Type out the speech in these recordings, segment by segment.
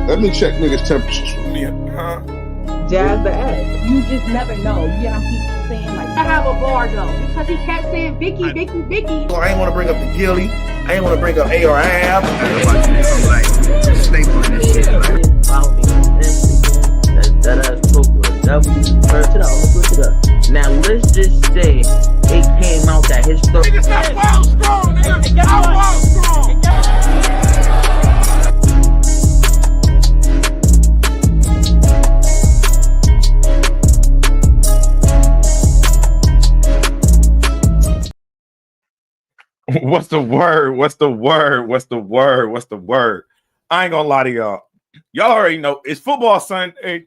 Let me check niggas' temperatures. Jazz the ass. You just never know. You get how people saying like, I have a bar though, because he kept saying Vicky. I ain't want to bring up the Gilly. I ain't want to bring up ARM. Staple in this shit. Now let's just say it came out that his story. Niggas not wild strong, nigga. I'm wild strong. What's the word? What's the word? What's the word? What's the word? I ain't gonna lie to y'all. Y'all already know it's football Sunday,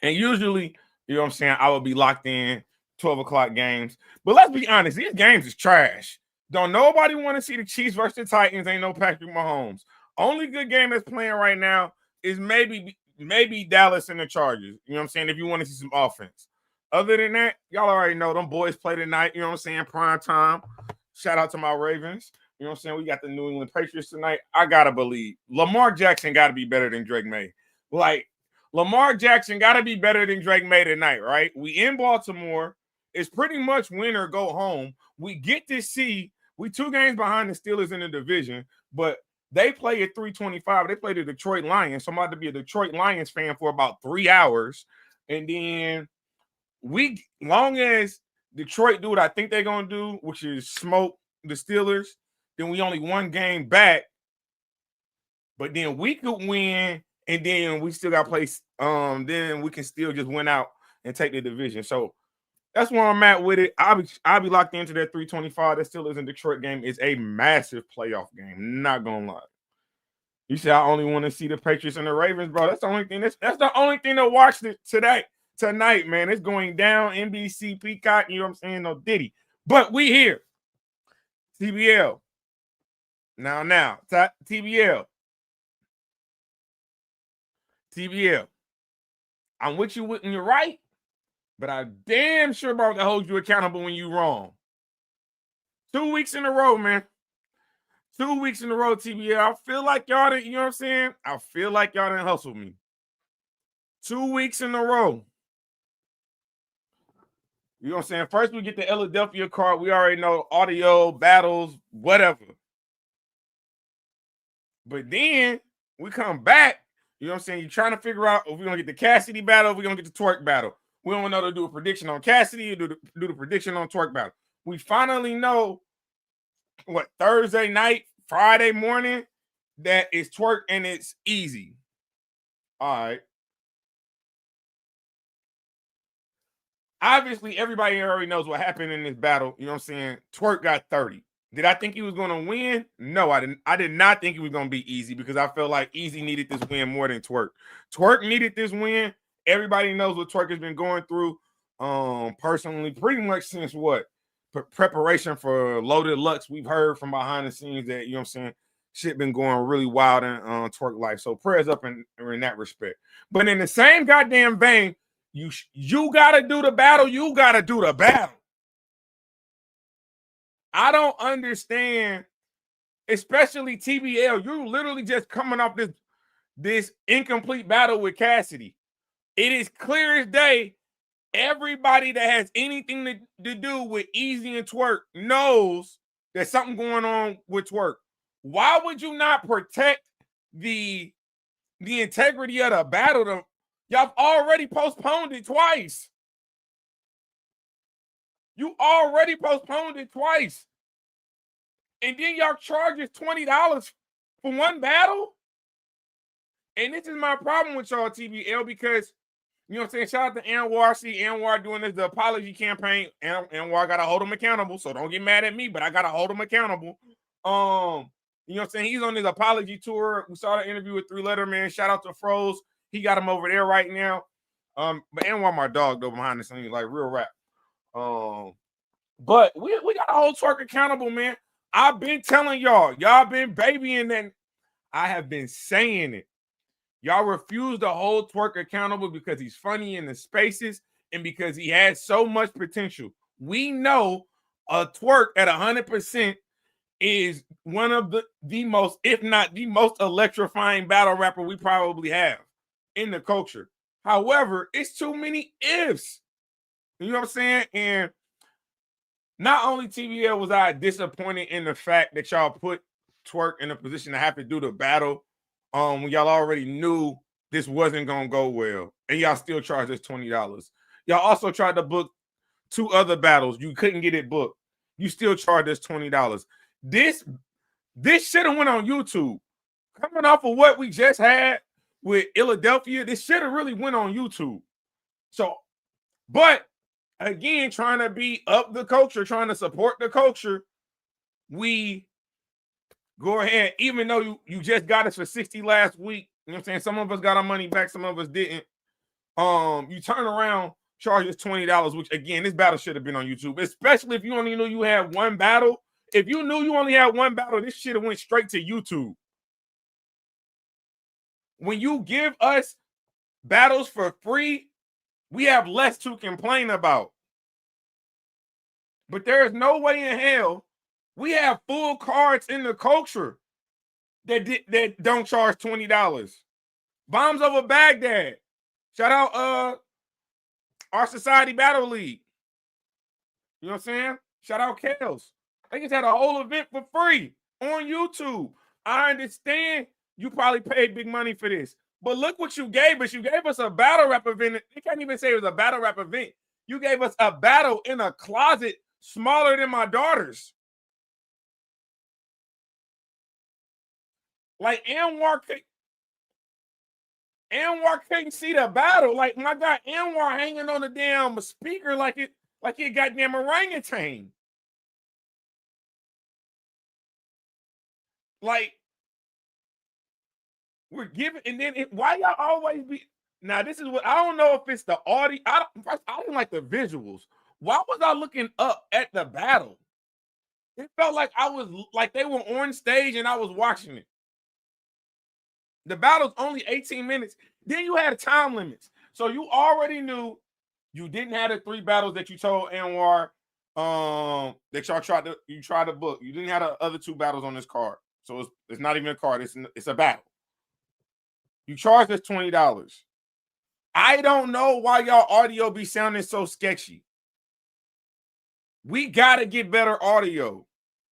and usually, you know what I'm saying, I would be locked in 12 o'clock games. But let's be honest, these games is trash. Don't nobody want to see the Chiefs versus the Titans. Ain't no Patrick Mahomes. Only good game that's playing right now is maybe Dallas and the Chargers. You know what I'm saying? If you want to see some offense. Other than that, y'all already know them boys play tonight. You know what I'm saying? Prime time. Shout out to my Ravens. You know what I'm saying? We got the New England Patriots tonight. I got to believe. Lamar Jackson got to be better than Drake May. Like, Lamar Jackson got to be better than Drake May tonight, right? We in Baltimore. It's pretty much win or go home. We get to see, we 2 games behind the Steelers in the division, but they play at 3:25. They play the Detroit Lions. So I'm about to be a Detroit Lions fan for about 3 hours. And then long as Detroit do what I think they're going to do, which is smoke the Steelers, then we only 1 game back. But then we could win, and then we still got to play. Then we can still just win out and take the division. So that's where I'm at with it. I'll be locked into that 3:25. That Steelers in Detroit game is a massive playoff game. Not going to lie. You say I only want to see the Patriots and the Ravens, bro. That's the only thing. That's the only thing to watch tonight, man. It's going down. NBC, Peacock, you know what I'm saying? No Diddy. But we here. TBL. Now. TBL. I'm with you when you're right, but I damn sure about to hold you accountable when you're wrong. 2 weeks in a row, man. 2 weeks in a row, TBL. I feel like y'all didn't, you know what I'm saying? I feel like y'all didn't hustle me. 2 weeks in a row. You know what I'm saying? First, we get the Philadelphia card. We already know audio, battles, whatever. But then we come back. You know what I'm saying? You're trying to figure out if we're going to get the Cassidy battle, if we're going to get the Twork battle. We don't know to do a prediction on Cassidy or do the prediction on Twork battle. We finally know, Thursday night, Friday morning, that it's Twork and it's Eazy. All right. Obviously, everybody already knows what happened in this battle. You know what I'm saying? Twork got 30. Did I think he was going to win? No, I didn't. I did not think he was going to be Eazy because I felt like Eazy needed this win more than Twork. Twork needed this win. Everybody knows what Twork has been going through personally pretty much since preparation for Loaded Lux. We've heard from behind the scenes that, you know what I'm saying, shit been going really wild in Twork life. So prayers up in that respect. But in the same goddamn vein, you got to do the battle. You got to do the battle. I don't understand, especially TBL. You're literally just coming off this incomplete battle with Cassidy. It is clear as day. Everybody that has anything to do with Eazy and Twork knows there's something going on with Twork. Why would you not protect the integrity of the battle? Y'all already postponed it twice. You already postponed it twice. And then y'all charge us $20 for one battle? And this is my problem with y'all, TBL, because, you know what I'm saying, shout out to Anwar. See Anwar doing the apology campaign. Anwar got to hold him accountable, so don't get mad at me, but I got to hold him accountable. You know what I'm saying? He's on his apology tour. We saw the interview with 3 Letterman. Shout out to Froze. He got him over there right now. But Anwar, my dog, though, behind the scenes, like real rap. But we got to hold Twork accountable, man. I've been telling y'all been babying that. I have been saying it. Y'all refuse to hold Twork accountable because he's funny in the spaces and because he has so much potential. We know a Twork at 100% is one of the most, if not the most electrifying battle rapper we probably have in the culture. However, it's too many ifs. You know what I'm saying? And not only TBL was I disappointed in the fact that y'all put Twork in a position to have to do the battle when y'all already knew this wasn't gonna go well, and y'all still charged us $20. Y'all also tried to book 2 other battles. You couldn't get it booked. You still charged us $20. This should have went on YouTube. Coming off of what we just had with Philadelphia, this should have really went on YouTube. So, but again, trying to be up the culture, trying to support the culture, we go ahead, even though you just got us for 60 last week. You know what I'm saying? Some of us got our money back, some of us didn't. You turn around, charge us $20, which again, this battle should have been on YouTube, especially if you only knew you had one battle. If you knew you only had one battle, this should have went straight to YouTube. When you give us battles for free, we have less to complain about. But there is no way in hell we have full cards in the culture that don't charge $20. Bombs over Baghdad. Shout out our Society Battle League. You know what I'm saying? Shout out Kels. They just had a whole event for free on YouTube. I understand you probably paid big money for this, but look what you gave us. You gave us a battle rap event. You can't even say it was a battle rap event. You gave us a battle in a closet smaller than my daughter's. Like Anwar couldn't see the battle. Like my guy Anwar hanging on the damn speaker like it goddamn orangutan. Like we're giving, and then why y'all always be now? This is what I don't know if it's the audio. I didn't like the visuals. Why was I looking up at the battle? It felt like I was like they were on stage and I was watching it. The battle's only 18 minutes. Then you had time limits. So you already knew you didn't have the 3 battles that you told Anwar that y'all tried to book. You didn't have the other 2 battles on this card. So it's not even a card. It's a battle. You charged us $20. I don't know why y'all audio be sounding so sketchy. We got to get better audio.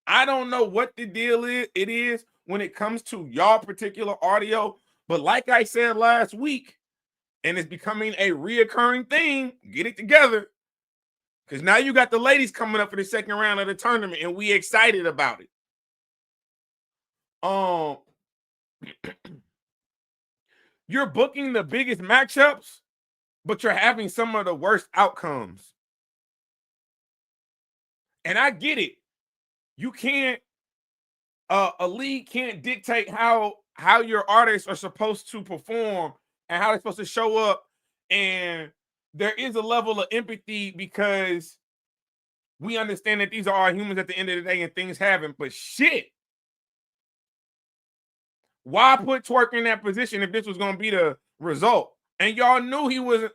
I don't know what the deal is when it comes to y'all particular audio, but like I said last week, and it's becoming a reoccurring thing, get it together, because now you got the ladies coming up for the second round of the tournament, and we excited about it. You're booking the biggest matchups, but you're having some of the worst outcomes. And I get it. You can't, a league can't dictate how your artists are supposed to perform and how they're supposed to show up. And there is a level of empathy because we understand that these are all humans at the end of the day and things happen. But shit, why put Twork in that position if this was going to be the result? And y'all knew he wasn't.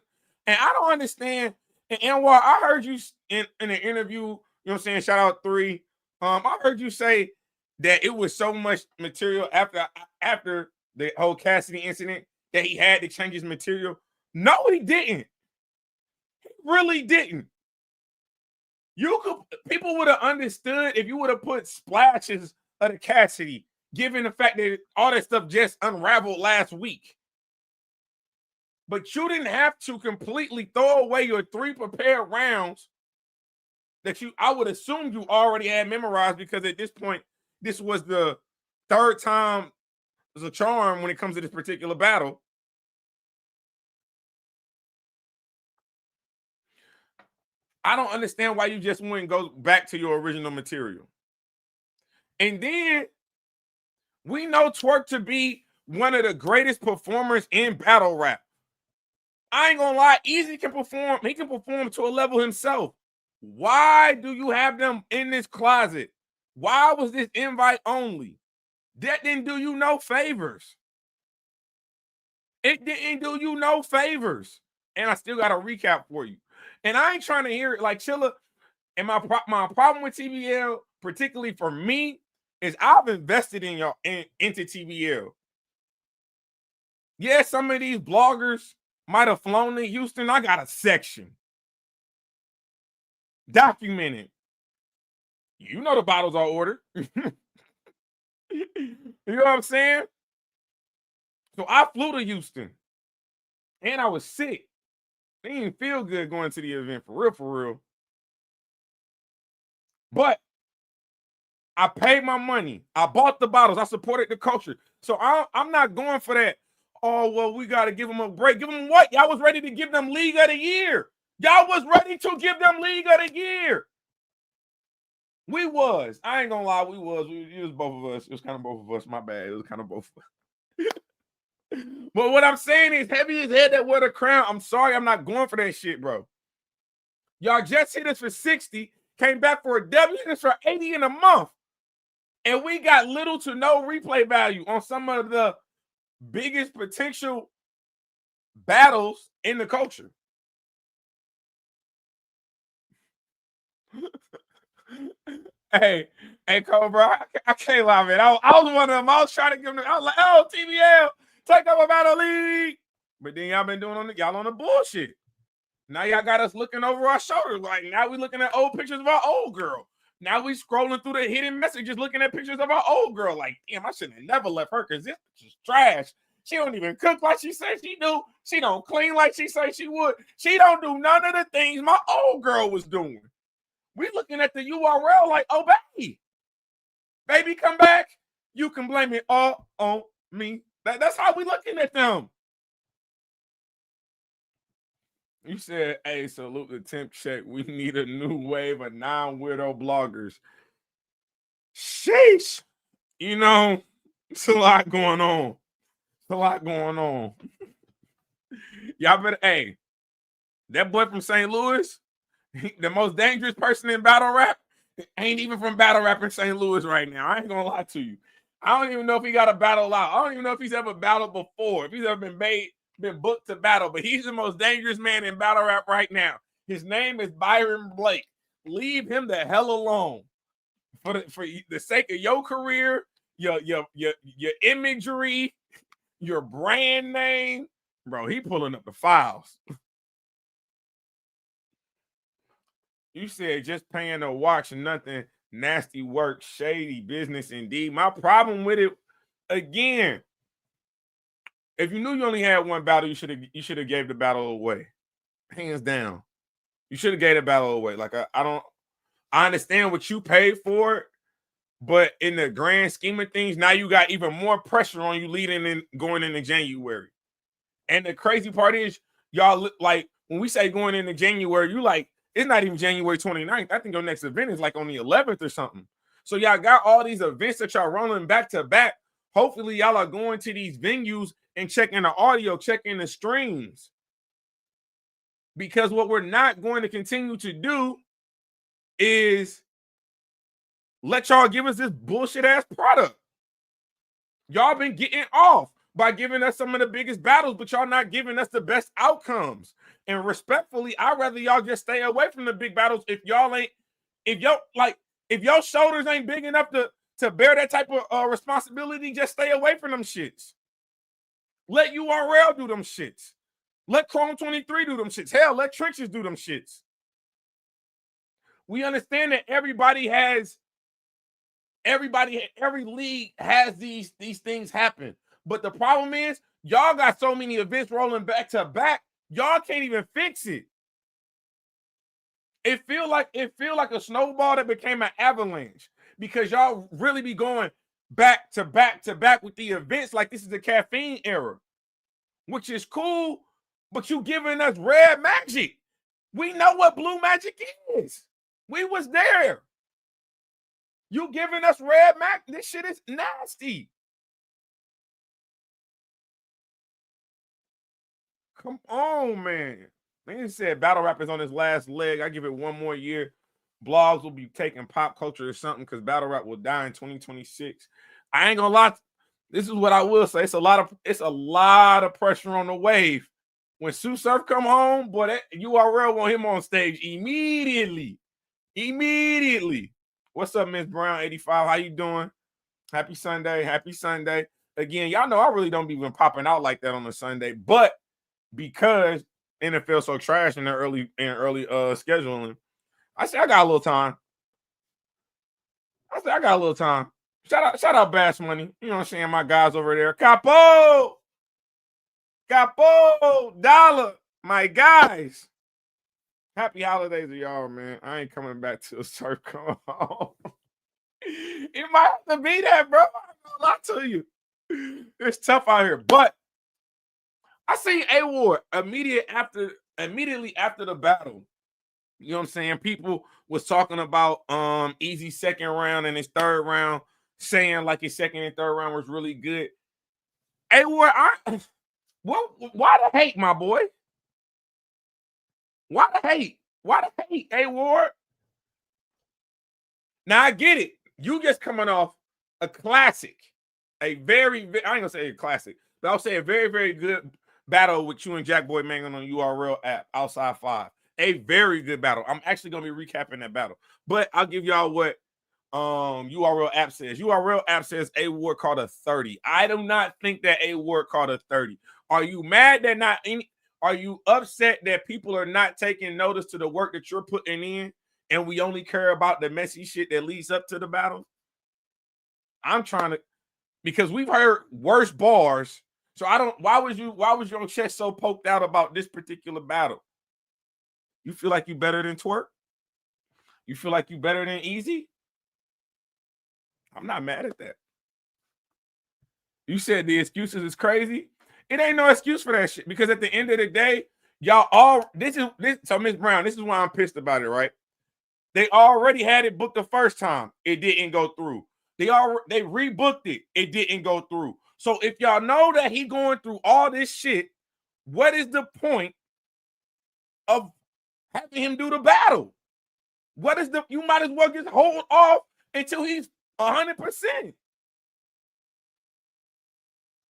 And I don't understand. And Anwar, I heard you in an interview, you know what I'm saying? Shout out 3. I heard you say that it was so much material after the whole Cassidy incident that he had to change his material. No, he didn't. He really didn't. People would have understood if you would have put splashes of the Cassidy, given the fact that all that stuff just unraveled last week. But you didn't have to completely throw away your 3 prepared rounds that I would assume you already had memorized, because at this point, this was the 3rd time as a charm when it comes to this particular battle. I don't understand why you just wouldn't go back to your original material. And then we know Twork to be one of the greatest performers in battle rap. I ain't gonna lie, Eazy can perform. He can perform to a level himself. Why do you have them in this closet? Why was this invite only? That didn't do you no favors. It didn't do you no favors. And I still got a recap for you. And I ain't trying to hear it like Chilla. And my problem with TBL, particularly for me, is I've invested in y'all into TBL. Yeah, some of these bloggers might have flown to Houston. I got a section documented. You know the bottles are ordered. You know what I'm saying? So I flew to Houston, and I was sick. It didn't feel good going to the event, for real, for real. But I paid my money. I bought the bottles. I supported the culture. So I'm not going for that. Oh, well, we got to give them a break. Give them what? Y'all was ready to give them League of the Year. Y'all was ready to give them League of the Year. We was. I ain't gonna lie, we was. It was both of us. It was kind of both of us. My bad. It was kind of both of us. But what I'm saying is, heavy as head that wear the crown. I'm sorry, I'm not going for that shit, bro. Y'all just hit us for 60, came back for a W, hit us for 80 in a month. And we got little to no replay value on some of the biggest potential battles in the culture. Hey, Cobra, I can't lie, man. I was one of them. I was trying to give them. I was like, oh, TBL, take over Battle League. But then y'all been doing y'all on the bullshit. Now y'all got us looking over our shoulders. Like, now we looking at old pictures of our old girl. Now we scrolling through the hidden messages, looking at pictures of our old girl. Like, damn, I shouldn't have never left her because this is trash. She don't even cook like she said she do. She don't clean like she said she would. She don't do none of the things my old girl was doing. We looking at the URL like, oh, baby, come back. You can blame it all on me. That's how we looking at them. You said, hey, salute the temp check. We need a new wave of non-weirdo bloggers. Sheesh. You know, it's a lot going on. It's a lot going on. Y'all better, hey, that boy from St. Louis, the most dangerous person in battle rap, ain't even from battle rap in St. Louis right now. I ain't gonna lie to you. I don't even know if he got a battle out. I don't even know if he's ever battled before, if he's ever been booked to battle, but he's the most dangerous man in battle rap right now. His name is Byron Blake. Leave him the hell alone. For the sake of your career, your imagery, your brand name, bro, he pulling up the files. You said just paying to watch nothing, nasty work, shady business indeed. My problem with it, again, if you knew you only had one battle, you should have gave the battle away. Hands down. You should have gave the battle away. Like I understand what you paid for it, but in the grand scheme of things, now you got even more pressure on you going into January. And the crazy part is, y'all, like, when we say going into January, you like, it's not even January 29th. I think your next event is like on the 11th or something. So y'all got all these events that y'all rolling back to back. Hopefully y'all are going to these venues and checking the audio, checking the streams. Because what we're not going to continue to do is let y'all give us this bullshit ass product. Y'all been getting off by giving us some of the biggest battles, but y'all not giving us the best outcomes. And respectfully, I'd rather y'all just stay away from the big battles if your shoulders ain't big enough to bear that type of responsibility, just stay away from them shits. Let URL do them shits. Let Chrome 23 do them shits. Hell, let Trenches do them shits. We understand that every league has these things happen. But the problem is, y'all got so many events rolling back to back, y'all can't even fix it. It feel like a snowball that became an avalanche because y'all really be going back to back to back with the events like this is the caffeine era, which is cool, but you giving us red magic. We know what blue magic is. We was there. You giving us red magic. This shit is nasty. Come on, man. They said battle rap is on his last leg. I give it one more year. Blogs will be taking pop culture or something because battle rap will die in 2026. I ain't gonna lie. This is what I will say. It's a lot of pressure on the wave. When Sue Surf come home, boy, that URL want him on stage immediately. Immediately. What's up, Miss Brown 85? How you doing? Happy Sunday. Happy Sunday. Again, y'all know I really don't be even popping out like that on a Sunday, but because NFL so trash in the early scheduling, I said I got a little time. Shout out Bass Money. You know what I'm saying? My guys over there. Capo, Dollar, my guys. Happy holidays to y'all, man. I ain't coming back to a circle. It might have to be that, bro. I'm gonna lie to you. It's tough out here. But I seen Anwar immediately after the battle. You know what I'm saying? People was talking about Eazy's second round and his third round, saying like his second and third round was really good. Anwar, why the hate, my boy? Why the hate? Anwar? Now I get it. You just coming off a classic, I ain't gonna say a classic, but I'll say a very, very good battle with you and Jack Boy Mangan on URL app, Outside 5. A very good battle. I'm actually gonna be recapping that battle, but I'll give y'all what URL app says. URL app says A Ward called a 30. I do not think that A Ward called a 30. Are you mad that are you upset that people are not taking notice to the work that you're putting in, and we only care about the messy shit that leads up to the battle? I'm trying to, because we've heard worse bars. So why was your chest so poked out about this particular battle? You feel like you better than Twork? You feel like you better than Eazy? I'm not mad at that. You said the excuses is crazy. It ain't no excuse for that shit, because at the end of the day, y'all all so Miss Brown, this is why I'm pissed about it, right? They already had it booked the first time. It didn't go through. They rebooked it. It didn't go through. So if y'all know that he going through all this shit, what is the point of having him do the battle? You might as well just hold off until he's 100%.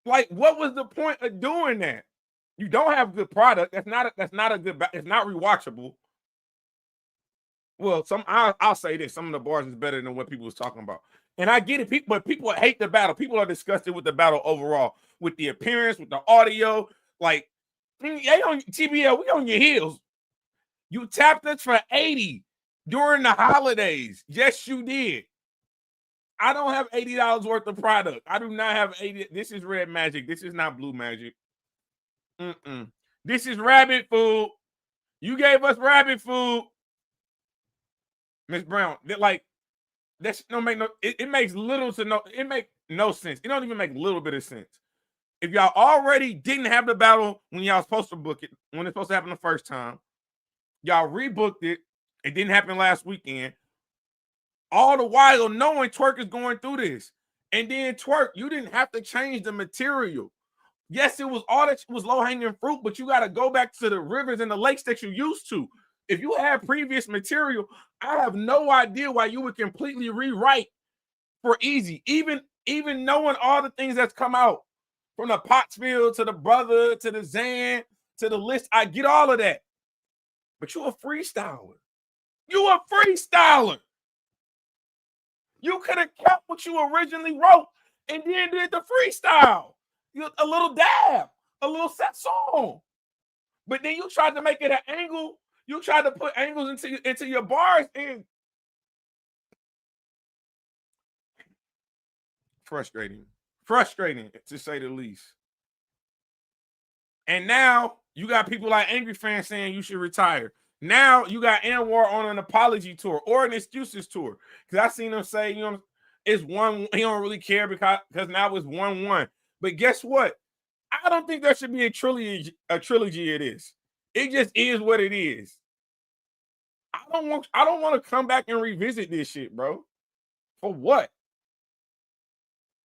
Like, what was the point of doing that? You don't have good product. That's not a good. It's not rewatchable. Well, I'll say this: some of the bars is better than what people was talking about, and I get it. But people hate the battle. People are disgusted with the battle overall, with the appearance, with the audio. Like, they on TBL, we on your heels. You tapped us for 80 during the holidays. Yes, you did. I don't have $80 worth of product. I do not have 80. This is Red Magic. This is not Blue Magic. This is rabbit food. You gave us rabbit food, Miss Brown. Like, that don't make no. It makes little to no. It make no sense. It don't even make a little bit of sense. If y'all already didn't have the battle when y'all was supposed to book it, when it's supposed to happen the first time, y'all rebooked it. It didn't happen last weekend. All the while knowing Twork is going through this. And then Twork, you didn't have to change the material. Yes, it was all that was low-hanging fruit, but you got to go back to the rivers and the lakes that you used to. If you had previous material, I have no idea why you would completely rewrite for Eazy. Even knowing all the things that's come out, from the Pottsville to the Brother to the Zan to the list, I get all of that. But you a freestyler. You could have kept what you originally wrote and then did the freestyle. A little dab, a little set song. But then you tried to make it an angle. You tried to put angles into your bars, and frustrating to say the least. And now you got people like Angry Fans saying you should retire. Now you got Anwar on an apology tour or an excuses tour. Because I seen him say, it's one. He don't really care because now it's 1-1. But guess what? I don't think there should be a trilogy of this. It just is what it is. I don't want to come back and revisit this shit, bro. For what?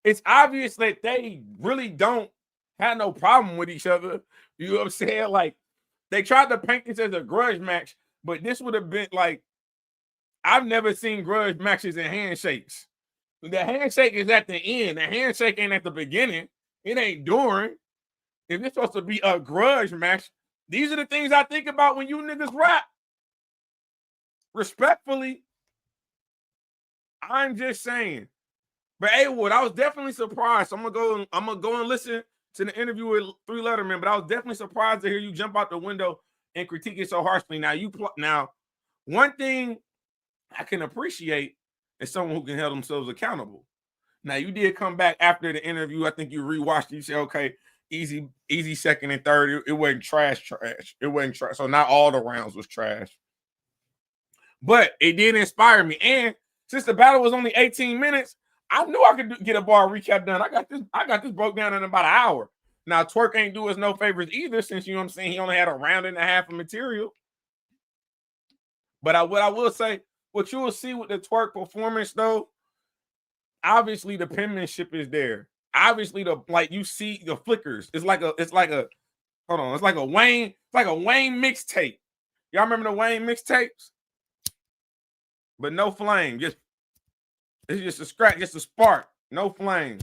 It's obvious that they really don't have no problem with each other. You know what I'm saying? Like, they tried to paint this as a grudge match, but this would have been like, I've never seen grudge matches and handshakes. The handshake is at the end. The handshake ain't at the beginning. It ain't during. If it's supposed to be a grudge match, these are the things I think about when you niggas rap. Respectfully, I'm just saying, But Wood, I was definitely surprised. So I'm gonna go and listen to the interview with 3 Letterman. But I was definitely surprised to hear you jump out the window and critique it so harshly. Now, one thing I can appreciate is someone who can hold themselves accountable. Now, you did come back after the interview. I think you rewatched it. You said, okay, easy second and third. It wasn't trash. It wasn't trash. So not all the rounds was trash. But it did inspire me. And since the battle was only 18 minutes, I knew I could get a bar recap done. I got this broke down in about an hour. Now, Twork ain't do us no favors either, since, you know what I'm saying, he only had a round and a half of material. But what I will say, what you will see with the Twork performance, though, obviously the penmanship is there. Obviously, you see the flickers. It's like a Wayne mixtape. Y'all remember the Wayne mixtapes? But no flame. It's just a scratch, just a spark. No flame.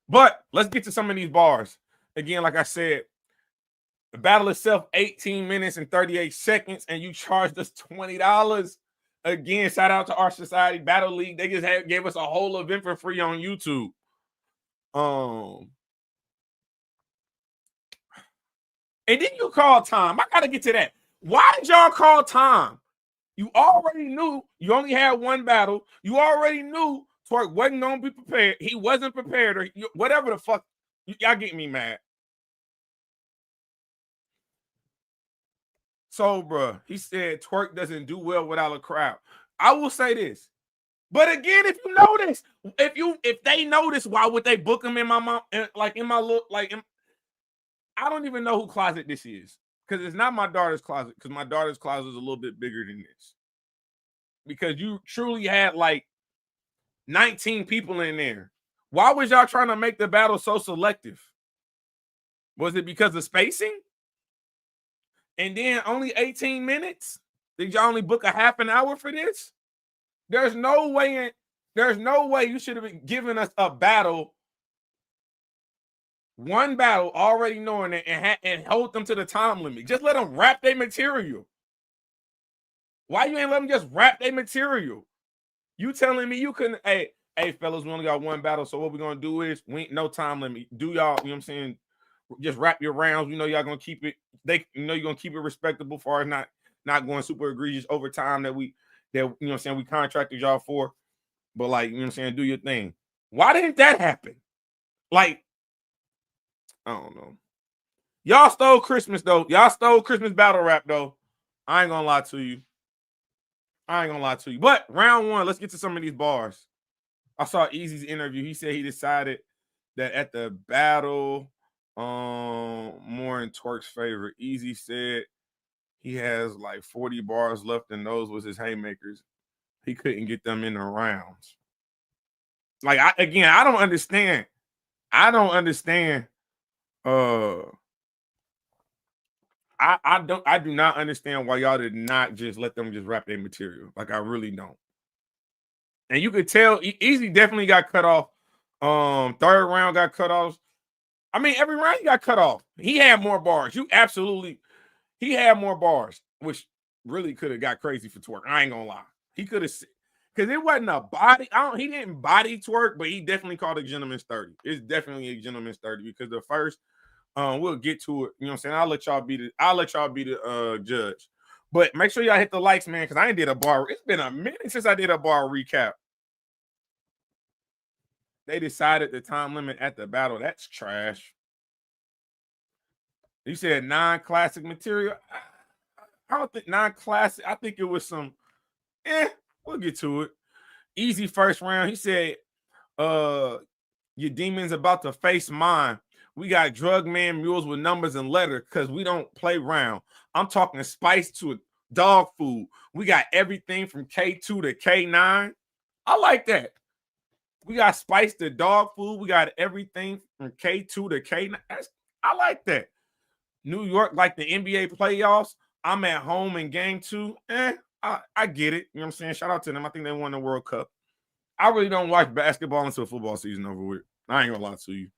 But let's get to some of these bars. Again, like I said, the battle itself, 18 minutes and 38 seconds, and you charged us $20. Again, shout out to our society Battle League. They just gave us a whole event for free on YouTube. And then you call time. I gotta get to that. Why did y'all call time? You already knew you only had one battle. You already knew Twork wasn't gonna be prepared. He wasn't prepared, or whatever the fuck. Y'all get me mad. So, bro, he said Twork doesn't do well without a crowd. I will say this, but again, if you notice, if they notice, why would they book him in my mom? I don't even know who closet this is, because it's not my daughter's closet, because my daughter's closet is a little bit bigger than this. Because you truly had like 19 people in there. Why was y'all trying to make the battle so selective? Was it because of spacing? And then only 18 minutes? Did y'all only book a half an hour for this? There's no way you should have been giving us a battle, one battle, already knowing it, and hold them to the time limit. Just let them rap their material. Why you ain't let them just rap their material? You telling me you couldn't, hey, fellas, we only got one battle, so what we're going to do is, we ain't no time limit. Do y'all, you know what I'm saying, just rap your rounds. We know y'all going to keep it, you're going to keep it respectable for us, not going super egregious over time that you know what I'm saying, we contracted y'all for. But, like, you know what I'm saying, do your thing. Why didn't that happen? Like, I don't know. Y'all stole Christmas, though. Y'all stole Christmas battle rap, though. I ain't going to lie to you. But round one, let's get to some of these bars. I saw Eazy's interview. He said he decided that at the battle, more in Twork's favor. Eazy said he has like 40 bars left, and those was his haymakers. He couldn't get them in the rounds. Like, I don't understand. I do not understand why y'all did not just let them just rap their material. Like, I really don't. And you could tell Eazy definitely got cut off. Third round got cut off. I mean, every round he got cut off. He had more bars. He had more bars, which really could have got crazy for Twork. I ain't gonna lie. He could have, because it wasn't a body. He didn't body Twork, but he definitely called a gentleman's 30. It's definitely a gentleman's 30, because the first, we'll get to it. You know what I'm saying? I'll let y'all be the judge. But make sure y'all hit the likes, man, because I ain't did a bar. It's been a minute since I did a bar recap. They decided the time limit at the battle. That's trash. You said non-classic material. I don't think non-classic. I think it was some. We'll get to it. Easy first round. He said, your demon's about to face mine. We got drug man mules with numbers and letter, because we don't play round. I'm talking spice to dog food. We got everything from K2 to K9. I like that. We got spice to dog food. We got everything from K2 to K9. I like that. New York, like the NBA playoffs. I'm at home in game 2. I get it. You know what I'm saying? Shout out to them. I think they won the World Cup. I really don't watch basketball until football season over with. I ain't gonna lie to you.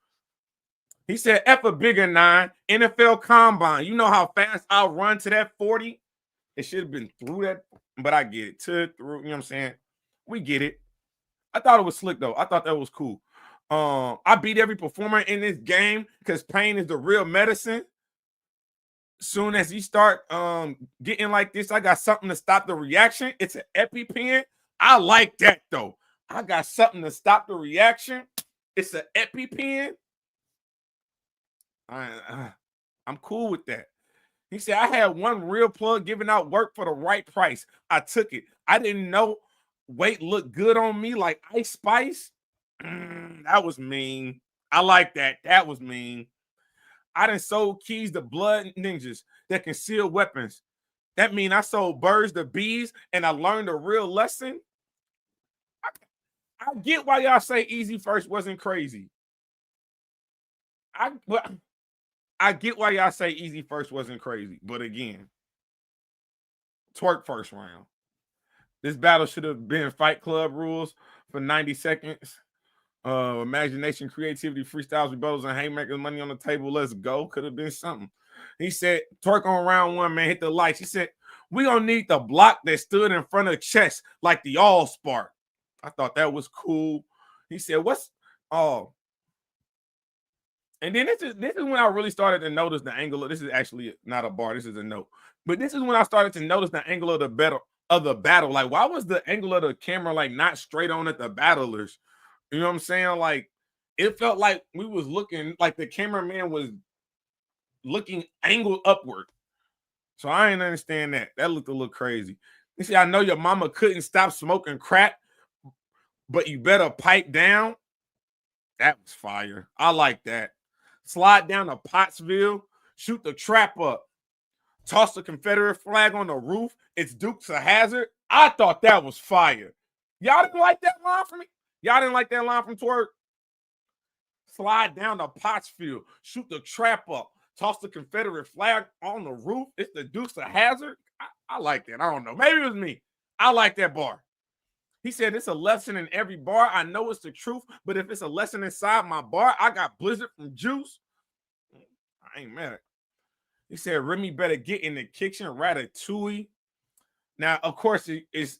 He said, F a bigger 9, NFL Combine. You know how fast I'll run to that 40? It should have been through that, but I get it. Through, you know what I'm saying? We get it. I thought it was slick, though. I thought that was cool. I beat every performer in this game because pain is the real medicine. Soon as he start getting like this, I got something to stop the reaction. It's an EpiPen. I like that, though. I got something to stop the reaction. It's an EpiPen. I'm cool with that. He said, I had one real plug giving out work for the right price. I took it. I didn't know weight looked good on me like Ice Spice. That was mean. I like that. That was mean. I done sold keys to blood ninjas that conceal weapons. That mean I sold birds to bees and I learned a real lesson. I get why y'all say Eazy First wasn't crazy. I get why y'all say Eazy First wasn't crazy, but again, Twork first round. This battle should have been Fight Club rules for 90 seconds. Imagination, creativity, freestyles, rebels, and haymakers, money on the table. Let's go. Could have been something. He said, Twork on round 1, man, hit the lights. He said, we gonna need the block that stood in front of chest like the All Spark. I thought that was cool. He said, what's and then this is when I really started to notice the angle of this is actually not a bar, this is a note. But this is when I started to notice the angle of the battle. Like, why was the angle of the camera like not straight on at the battlers? You know what I'm saying? Like, it felt like we was looking like the cameraman was looking angled upward. So I didn't understand that. That looked a little crazy. You see, I know your mama couldn't stop smoking crack, but you better pipe down. That was fire. I like that. Slide down to Pottsville, shoot the trap up, toss the Confederate flag on the roof. It's Dukes of Hazzard. I thought that was fire. Y'all didn't like that line from me? Y'all didn't like that line from Twork? Slide down to Pottsville, shoot the trap up, toss the Confederate flag on the roof. It's the Dukes of Hazzard. I like that. I don't know. Maybe it was me. I like that bar. He said, it's a lesson in every bar. I know it's the truth, but if it's a lesson inside my bar, I got Blizzard from Juice. I ain't mad. He said, Remy better get in the kitchen, Ratatouille. Now, of course, it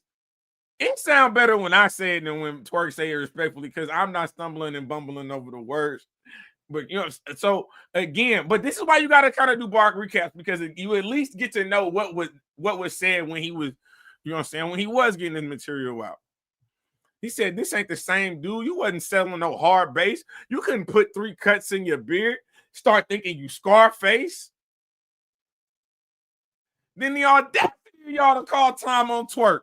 sounds better when I say it than when Twork say it respectfully, because I'm not stumbling and bumbling over the words. But, you know, so again, but this is why you got to kind of do bar recaps, because you at least get to know what was said when he was, you know what I'm saying, when he was getting his material out. He said, this ain't the same dude. You wasn't selling no hard bass. You couldn't put 3 cuts in your beard. Start thinking you Scarface. Then the audacity y'all to call time on Twork.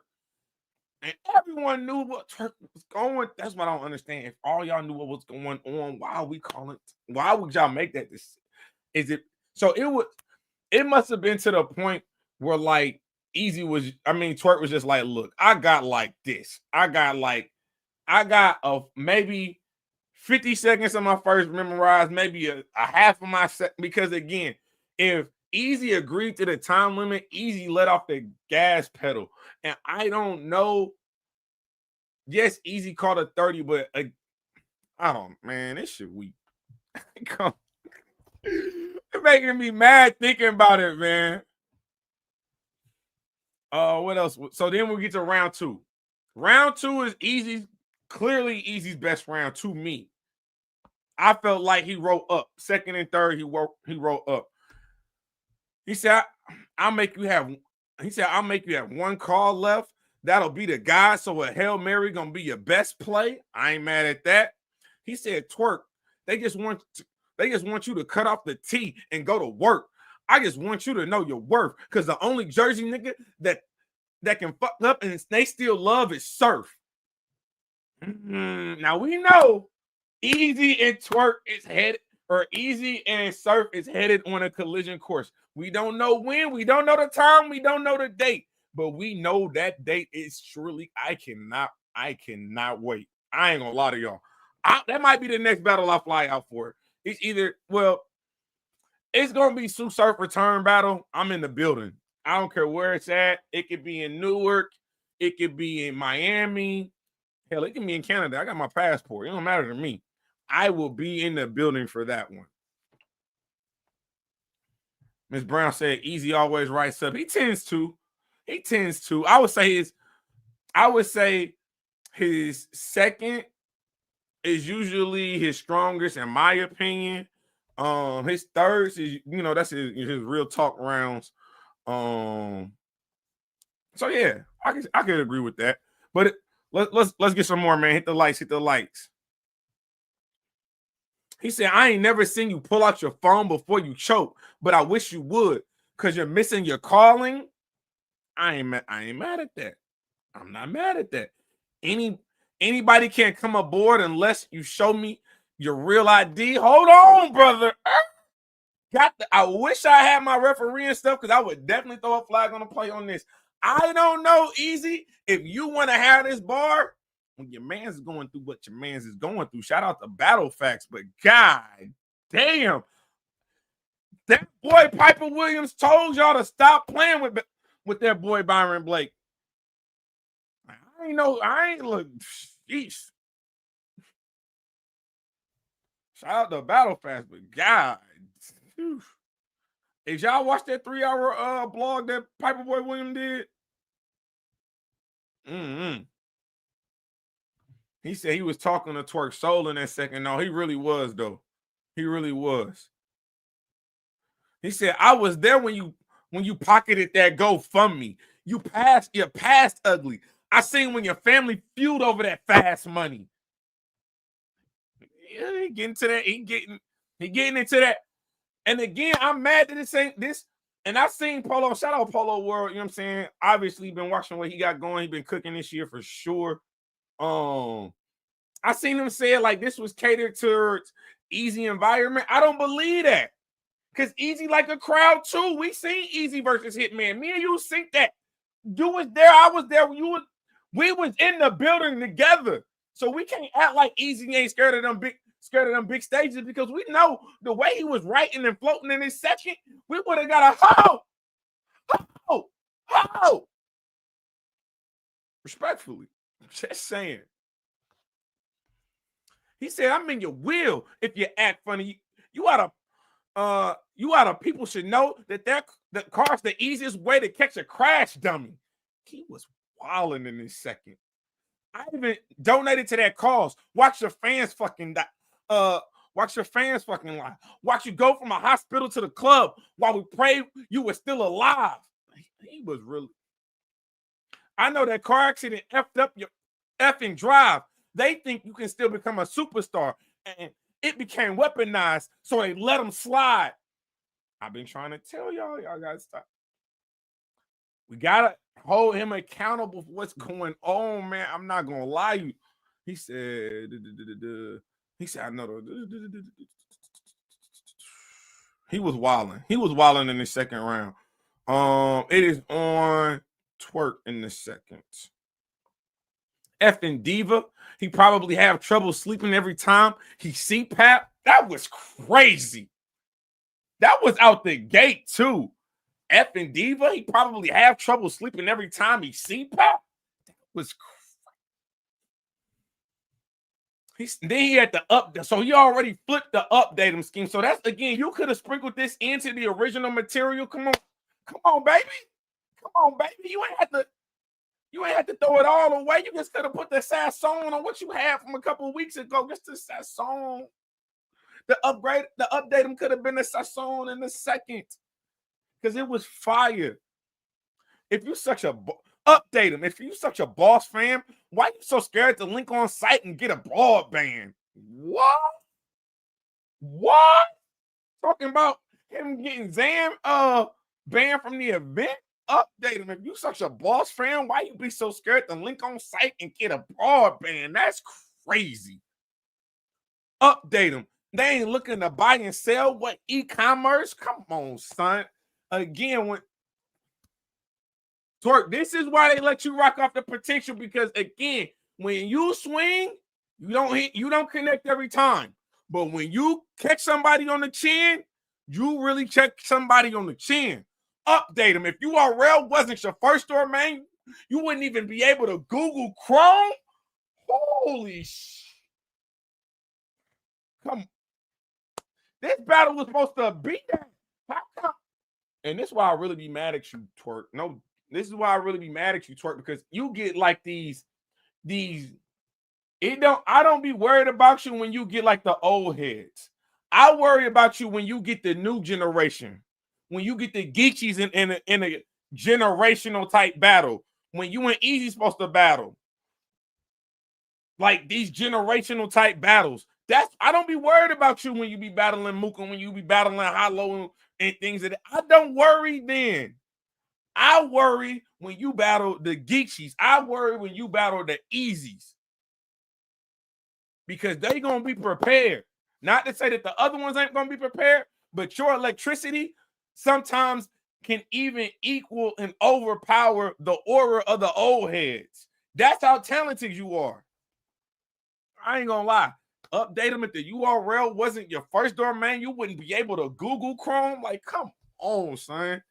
And everyone knew what Twork was going. That's what I don't understand. If all y'all knew what was going on, why are we calling? Why would y'all make that decision? It must have been to the point where like Twork was just like, look, I got like this. I got maybe 50 seconds of my first memorized, maybe a half of my set. Because again, if Eazy agreed to the time limit, Eazy let off the gas pedal. And I don't know. Yes, Eazy caught a 30, but I don't, man, this shit weak. It's making me mad thinking about it, man. What else? So then we get to round 2. Round 2 is clearly Eazy's best round to me. I felt like he wrote up. Second and third, he wrote up. He said, I'll make you have one call left. That'll be the guy. So a Hail Mary gonna be your best play. I ain't mad at that. He said, Twork, they just want you to cut off the T and go to work. I just want you to know your worth. Because the only Jersey nigga that can fuck up and they still love is Surf. Now we know Eazy and Twork is headed, or Eazy and Surf is headed on a collision course. We don't know when, we don't know the time, we don't know the date, but we know that date is surely. I cannot wait. I ain't gonna lie to y'all. That might be the next battle I fly out for. It's either, well, it's gonna be Sue Surf return battle. I'm in the building. I don't care where it's at. It could be in Newark, it could be in Miami. Hell, it can be in Canada. I got my passport. It don't matter to me. I will be in the building for that one. Miss Brown said Eazy always writes up. He tends to. He tends to. I would say his second is usually his strongest, in my opinion. His third is, that's his real talk rounds. So yeah, I could agree with that. But let's get some more, man. Hit the lights, hit the lights. He said, I ain't never seen you pull out your phone before you choke, but I wish you would, because you're missing your calling. I ain't mad at that. I'm not mad at that. Anybody can't come aboard unless you show me your real ID. Hold on, brother. I wish I had my referee and stuff, because I would definitely throw a flag on the play on this. I don't know, Eazy, if you want to have this bar when your man's going through what your man's is going through. Shout out to Battle Facts, but god damn, that boy Piper Williams told y'all to stop playing with their boy Byron Blake. I ain't look. Jeez. Shout out to Battle Facts, but god, whew. If y'all watch that 3-hour blog that Piper Boy Williams did, he said he was talking to Twork Soul in that second. No, he really was, though. He really was. He said, I was there when you pocketed that GoFundMe. You passed ugly. I seen when your family feud over that fast money. Yeah, he getting to that. He getting into that. And again, I'm mad that this ain't this. And I seen Polo, shout out Polo World, you know what I'm saying? Obviously, been watching what he got going. He been cooking this year for sure. I seen him say it like this was catered towards Eazy environment. I don't believe that. Because Eazy like a crowd too. We seen Eazy versus Hitman. Me and you think that. You was there, I was there. We was in the building together. So we can't act like Eazy ain't scared of them big stages, because we know the way he was writing and floating in his second, we would have got a ho. Respectfully. Just saying. He said, I'm in your will if you act funny. You ought to people should know that the car's the easiest way to catch a crash dummy. He was wilding in this second. I even donated to that cause. Watch your fans fucking die. Watch your fans fucking lie. Watch you go from a hospital to the club while we pray you were still alive. He was really. I know that car accident effed up your effing drive. They think you can still become a superstar, and it became weaponized, so they let them slide. I've been trying to tell y'all gotta stop. We gotta hold him accountable for what's going on, man. I'm not gonna lie to you. He said, I know. He was wilding. He was wilding in the second round. It is on Twork in the second. Effing diva. He probably have trouble sleeping every time he CPAP. That was crazy. That was out the gate too. Effing diva. He probably have trouble sleeping every time he CPAP. That was crazy. Then he had the update. So he already flipped the update him scheme. So that's, again, you could have sprinkled this into the original material. Come on, baby. You ain't had to throw it all away. You just could have put the Sasson on what you had from a couple of weeks ago. Just the Sasson. The update him could have been the Sasson in the second, because it was fire. If you such a update him, if you such a boss fan, why you so scared to link on site and get a broadband? What? Talking about him getting banned from the event? Update him. If you such a boss fan, why you be so scared to link on site and get a broadband? That's crazy. Update him. They ain't looking to buy and sell. What, e-commerce? Come on, son. Again, when Twork, this is why they let you rock off the potential, because again, when you swing, you don't connect every time. But when you catch somebody on the chin, you really check somebody on the chin. Update them. If URL wasn't your first domain, you wouldn't even be able to Google Chrome. Holy shit. Come on. This battle was supposed to be that. How come? And this is why I really be mad at you, Twork. No, this is why I really be mad at you, Twork, because you get like these. I don't be worried about you when you get like the old heads. I worry about you when you get the new generation, when you get the geechies in a generational type battle, when you and Eazy supposed to battle. Like these generational type battles. I don't be worried about you when you be battling Mooka, when you be battling Hollow and things that I don't worry then. I worry when you battle the Geechies. I worry when you battle the Easies. Because they gonna be prepared. Not to say that the other ones ain't gonna be prepared, but your electricity sometimes can even equal and overpower the aura of the old heads. That's how talented you are. I ain't gonna lie. Update them if the URL wasn't your first domain, you wouldn't be able to Google Chrome. Like, come on, son.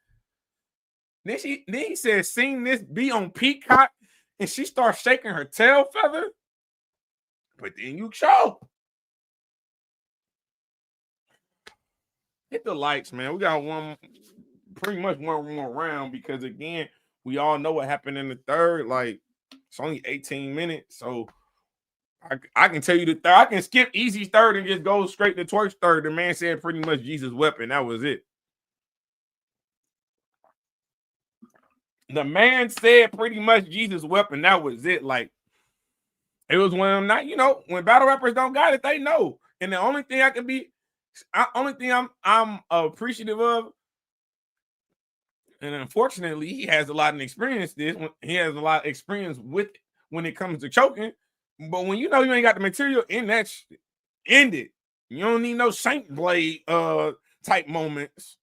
Then he said, "Seen this be on Peacock," and she starts shaking her tail feather. But then you choke. Hit the lights, man. We got pretty much one more round because again, we all know what happened in the third. Like, it's only 18 minutes, so. I can tell you the third. I can skip Eazy's third and just go straight to Twork's third. The man said pretty much Jesus' weapon. That was it. The man said pretty much Jesus' weapon. That was it. Like, it was one of them not, when battle rappers don't got it, they know. And the only thing I'm appreciative of, and unfortunately, he has a lot of experience. He has a lot of experience with when it comes to choking. But when you ain't got the material in that shit, end it. You don't need no Saint Blade type moments.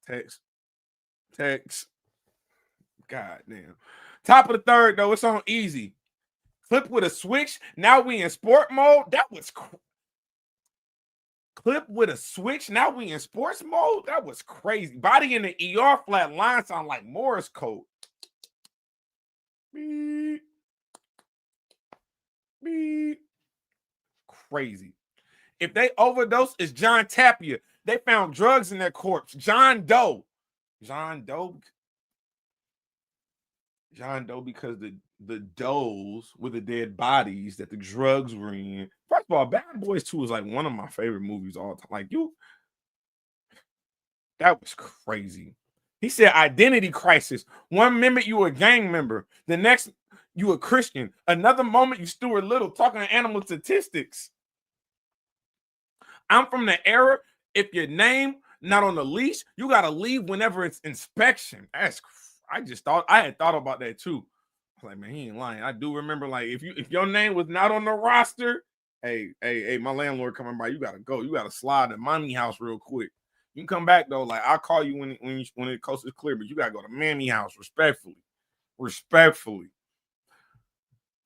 Text. God damn. Top of the third, though, it's on Eazy. Clip with a switch. Now we in sport mode. That was clip with a switch. Now we in sports mode. That was crazy. Body in the ER flat line sound like Morse code. Beep. Beep. Crazy. If they overdose, it's John Tapia. They found drugs in their corpse. John Doe because the does were the dead bodies that the drugs were in. First of all, Bad Boys 2 is like one of my favorite movies all time. Like that was crazy. He said identity crisis. One minute you a gang member, the next you a Christian. Another moment you Stuart Little talking animal statistics. I'm from the era, if your name not on the leash, you got to leave whenever it's inspection. I had thought about that too. I was like, man, he ain't lying. I do remember, like, if your name was not on the roster, hey, my landlord coming by, you got to go. You got to slide to Mommy house real quick. You can come back, though. Like, I'll call you when the coast is clear, but you got to go to Mammy house respectfully.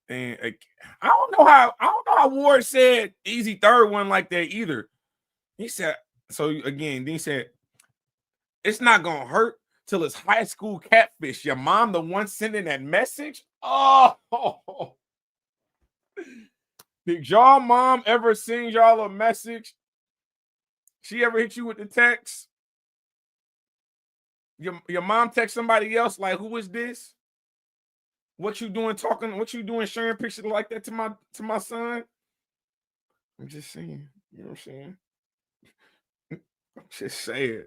And I don't know how Ward said Eazy third one like that either. He said, so again, then he said, it's not going to hurt till it's high school catfish. Your mom the one sending that message? Oh. Did y'all mom ever send y'all a message? She ever hit you with the text? Your mom text somebody else like, who is this? What you doing sharing pictures like that to my son? I'm just saying, you know what I'm saying? I'm just saying.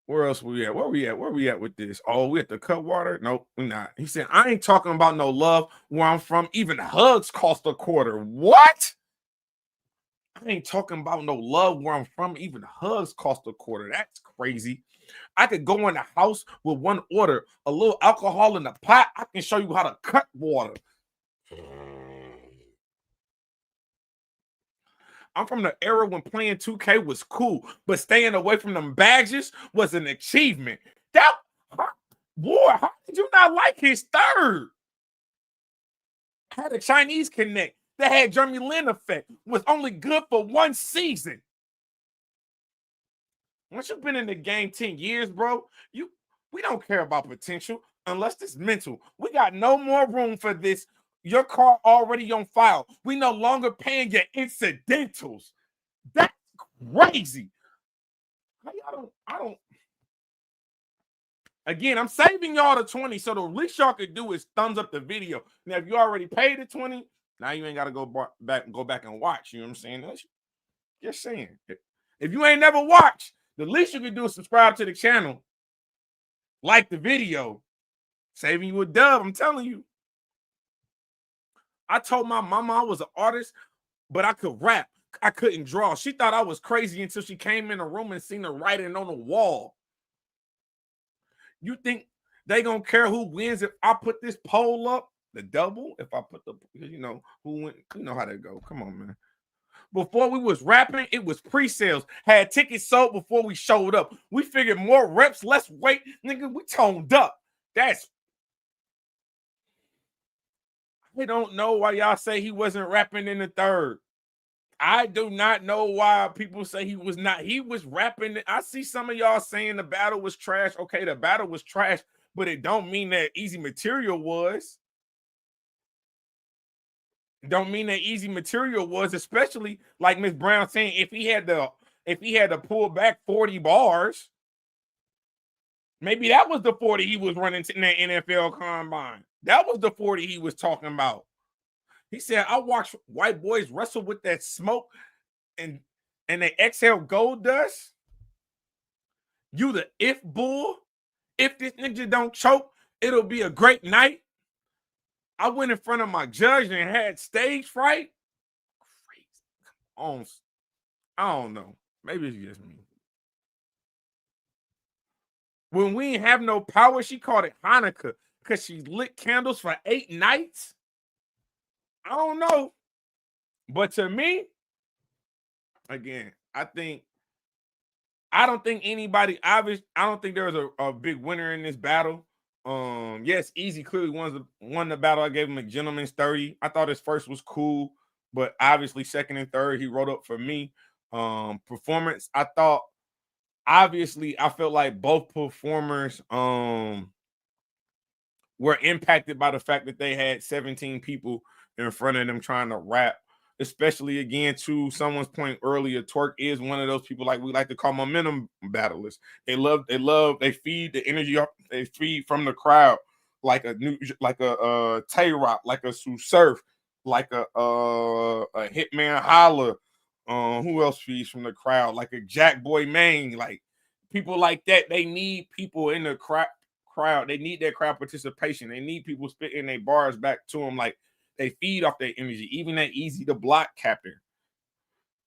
Where else we at? Where we at with this? Oh, we at the Cutwater? Nope, we're not. He said, I ain't talking about no love where I'm from. Even hugs cost a quarter. What? I ain't talking about no love where I'm from. Even hugs cost a quarter. That's crazy. I could go in the house with one order, a little alcohol in the pot. I can show you how to cut water. I'm from the era when playing 2K was cool, but staying away from them badges was an achievement. Boy, how did you not like his third? Had a Chinese connect that had Jeremy Lin effect, was only good for one season. Once you've been in the game 10 years, bro, we don't care about potential unless it's mental. We got no more room for this. Your car already on file. We no longer paying your incidentals. That's crazy. I don't. Again, I'm saving y'all the 20, so the least y'all could do is thumbs up the video. Now, if you already paid the 20, now you ain't got to go back and watch. You know what I'm saying? That's just saying. If you ain't never watched, the least you can do is subscribe to the channel, like the video, saving you a dub. I'm telling you. I told my mama I was an artist, but I could rap. I couldn't draw. She thought I was crazy until she came in the room and seen the writing on the wall. You think they gonna care who wins if I put this poll up? The double? If I put you know, who went, you know how that go. Come on, man. Before we was rapping, it was pre-sales. Had tickets sold before we showed up. We figured more reps, less weight. Nigga, we toned up. I don't know why y'all say he wasn't rapping in the third. I do not know why people say he was not. He was rapping. I see some of y'all saying the battle was trash. Okay, the battle was trash, but it don't mean that Eazy Material was. Don't mean that Eazy Material was, especially like Miss Brown saying if he had to pull back 40 bars, maybe that was the 40 he was running in that NFL combine. That was the 40 he was talking about. He said, I watched white boys wrestle with that smoke and they exhale gold dust. You the if bull. If this nigga don't choke, it'll be a great night. I went in front of my judge and had stage fright. Crazy. I don't know. Maybe it's just me. When we ain't have no power, she called it Hanukkah because she lit candles for 8 nights. I don't know. But to me, again, I don't think anybody obvious. I don't think there was a big winner in this battle. Yes, Eazy clearly won the battle. I gave him a gentleman's 30. I thought his first was cool, but obviously second and third he wrote up for me. Performance, I thought obviously I felt like both performers were impacted by the fact that they had 17 people in front of them trying to rap. Especially again to someone's point earlier, Twork is one of those people like we like to call momentum battlers. They feed the energy up, they feed from the crowd like a Tay Rock, like a Sue Surf, like a Hitman Holla. Who else feeds from the crowd? Like a Jack Boy Maine, like people like that. They need people in the crowd. They need that crowd participation. They need people spitting their bars back to them like. They feed off their energy, even that Eazy the block captain.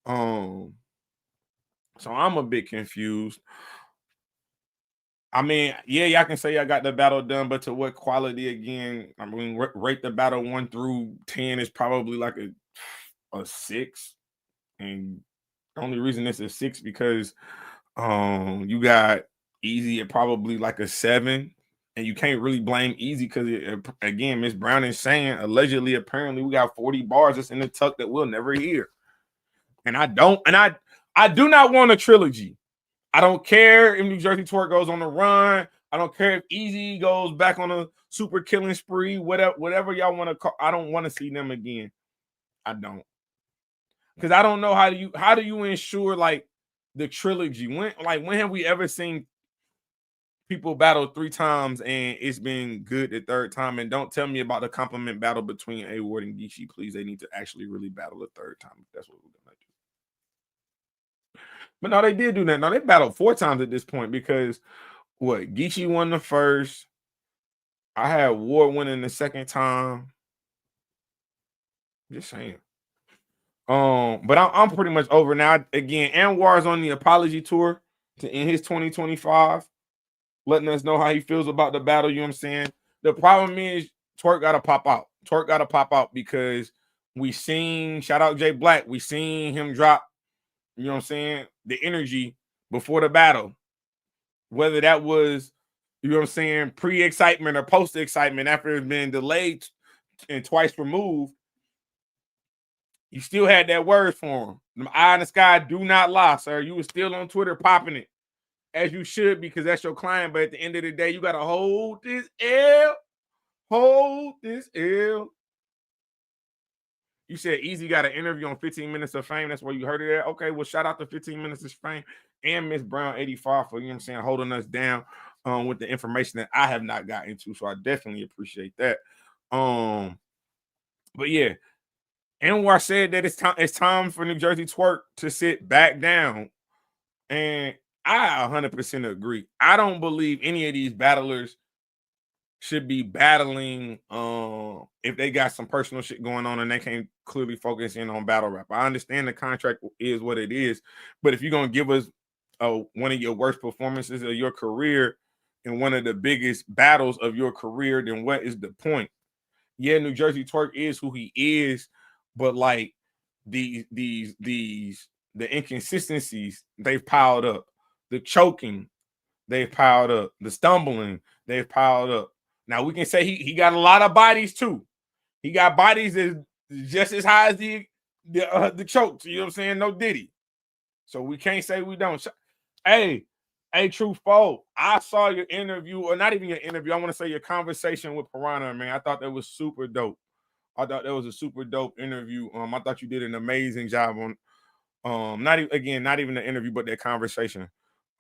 So I'm a bit confused. I mean, yeah, y'all can say I got the battle done, but to what quality again? I mean, rate the battle 1 through 10 is probably like a 6. And the only reason it's a 6 because you got Eazy at probably like a 7. And you can't really blame Eazy because, again, Miss Brown is saying allegedly, apparently, we got 40 bars that's in the tuck that we'll never hear. And I do not want a trilogy. I don't care if New Jersey Twork goes on the run. I don't care if Eazy goes back on a super killing spree. Whatever y'all want to call. I don't want to see them again. I don't, because I don't know how do you ensure like the trilogy? When have we ever seen people battle 3 times and it's been good the 3rd time? And don't tell me about the compliment battle between Anwar and Geechee. Please, they need to actually really battle a 3rd time. That's what we're gonna do. But no, they did do that. No, they battled 4 times at this point because what? Geechee won the first. I had Ward winning the 2nd time. Just saying. But I'm pretty much over now. Again, Anwar's on the apology tour to end his 2025. Letting us know how he feels about the battle. You know what I'm saying? The problem is Twork got to pop out. Twork got to pop out because we seen, shout out Jay Black, we seen him drop, you know what I'm saying, the energy before the battle. Whether that was, you know what I'm saying, pre-excitement or post-excitement after it's been delayed and twice removed, you still had that word for him. The eye in the sky do not lie, sir. You were still on Twitter popping it. As you should, because that's your client. But at the end of the day, you got to hold this L. Hold this L. You said Eazy got an interview on 15 Minutes of Fame. That's where you heard it at. Okay, well, shout out to 15 Minutes of Fame and Miss Brown 85 for, you know what I'm saying, holding us down with the information that I have not got into. So I definitely appreciate that. But yeah, Anwar said that it's time for New Jersey Twork to sit back down. And I 100% agree. I don't believe any of these battlers should be battling if they got some personal shit going on and they can't clearly focus in on battle rap. I understand the contract is what it is, but if you're gonna give us one of your worst performances of your career in one of the biggest battles of your career, then what is the point? Yeah, New Jersey Twork is who he is, but like the inconsistencies they've piled up, the choking they've piled up, the stumbling they've piled up. Now we can say he got a lot of bodies too. He got bodies that just as high as the chokes. You know what I'm saying? No Diddy. So we can't say we don't. Hey, True Foe, I saw your interview, or not even your interview. I want to say your conversation with Piranha, man. I thought that was super dope. I thought that was a super dope interview. I thought you did an amazing job on not even the interview, but that conversation.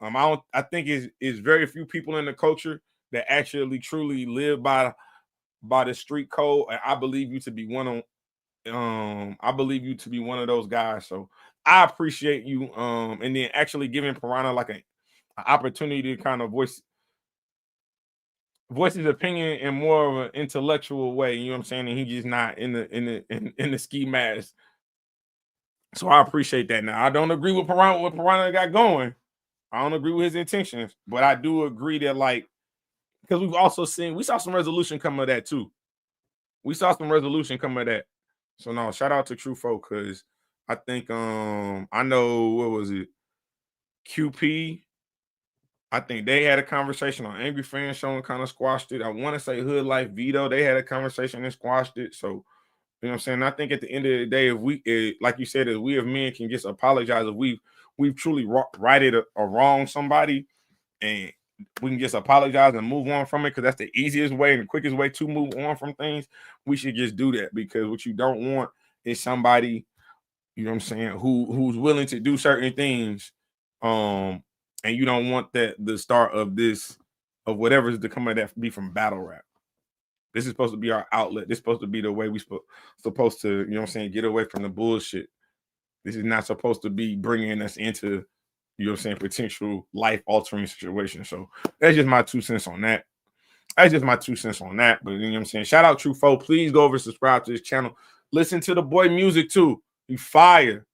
I think is very few people in the culture that actually truly live by the street code. And I believe you to be one of those guys. So I appreciate you. And then actually giving Piranha like an opportunity to kind of voice his opinion in more of an intellectual way. You know what I'm saying? And he's just not in the ski mask. So I appreciate that. Now I don't agree with Piranha what Piranha got going. I don't agree with his intentions, but I do agree that, like, because we saw some resolution come of that too. We saw some resolution come of that. So no, shout out to True Folk, because I think I know, what was it? QP. I think they had a conversation on Angry Fan Show and kind of squashed it. I want to say Hood Life Vito, they had a conversation and squashed it. So, you know what I'm saying? I think at the end of the day, if like you said, if we as men can just apologize if we've truly righted a wrong somebody, and we can just apologize and move on from it, because that's the easiest way and the quickest way to move on from things. We should just do that, because what you don't want is somebody, you know what I'm saying, who's willing to do certain things, and you don't want that the start of whatever's to come of that be from battle rap. This is supposed to be our outlet. This is supposed to be the way we supposed to, you know what I'm saying, get away from the bullshit. This is not supposed to be bringing us into, you know what I'm saying, potential life-altering situation. So that's just my 2 cents on that. But you know what I'm saying? Shout out True Foe. Please go over and subscribe to this channel. Listen to the boy music too. He fire.